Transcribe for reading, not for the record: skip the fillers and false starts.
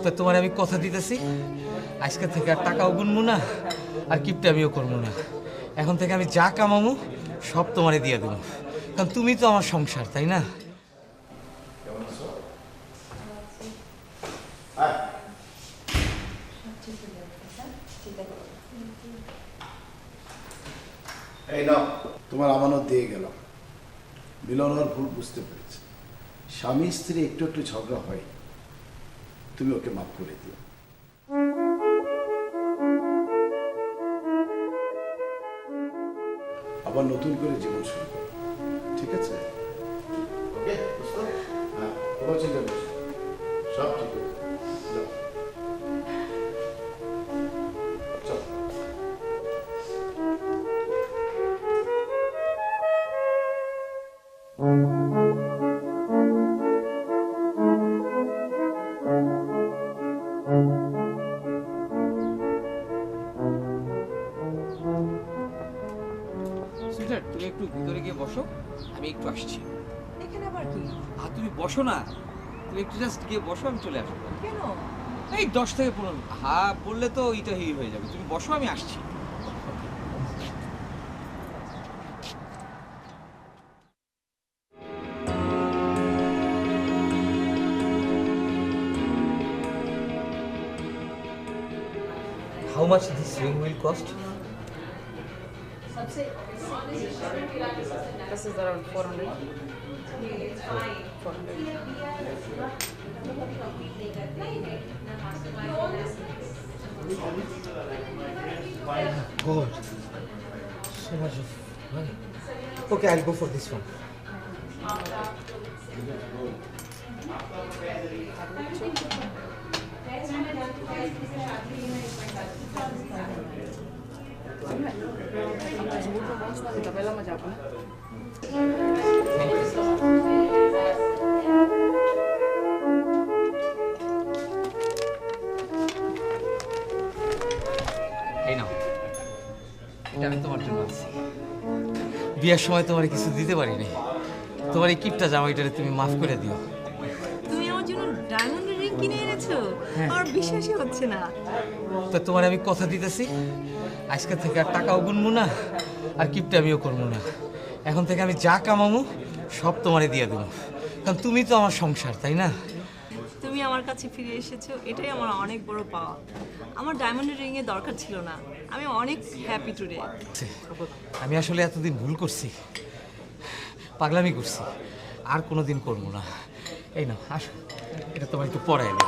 তো তোমার আমি কথা দিতেছি, আজকে থেকে আর টাকাও গুনবো না, আর কিপটা আমিও করবো না। এখন থেকে আমি যা কামামো সব তোমারে দিয়ে দেবো, কারণ তুমি তো আমার সংসার, তাই না? এই নাও, তোমার আমানত দিয়ে গেলাম। মিলন ওর ভুল বুঝতে পেরেছে। স্বামী স্ত্রী একটু একটু ঝগড়া হয়, তুমি ওকে মাফ করে দিও। আবার নতুন করে জীবন শুরু করো, ঠিক আছে? ওকে, হ্যাঁ, তোমার চিন্তা করছো, সব ঠিক আছে। যাও। চলো। সুইটার, তুমি একটু ভিতরে গিয়ে বসো, আমি একটু আসছি। এখানে আবার কি? আর তুমি বসো না, তুমি একটু জাস্ট গিয়ে বসো, আমি চলে আসবো। কেন? এই 10 থেকে 15 মিনিট। হ্যাঁ বললে তো এইটা হয়ে যাবে, তুমি বসো, আমি আসছি। How much this ring will cost? This is around 400. 400. God, so much of money. Okay, I'll go for this one. Tabela mo dyan. Thank you. এই নাও, এটা আমি তোমার জন্য আনছি। বিয়ের সময় তোমার কিছু দিতে পারিনি, তোমার এই কিপটা জামাইটারে তুমি মাফ করে দিও। তুমি আমার জন্য ডায়মন্ডের রিং কিনে এনেছো? আমার বিশ্বাসই হচ্ছে না। তো তোমার আমি কথা দিতেছি, আজকে থেকে আর টাকাও গুনবো না, আর কিপটা আমিও করবো না। এখন থেকে আমি যা কামামো সব তোমারে দিয়ে দেবো, কারণ তুমি তো আমার সংসার, তাই না? তুমি আমার কাছে ফিরে এসেছো, এটাই আমার অনেক বড় পাওয়া। আমার ডায়মন্ডের রিং এর দরকার ছিল না। আমি অনেক হ্যাপি টুডে। আমি আসলে এতদিন ভুল করছি, পাগলামি করছি, আর কোনোদিন করবো না। এই না, আসো, এটা তোমার একটু পড়াই না।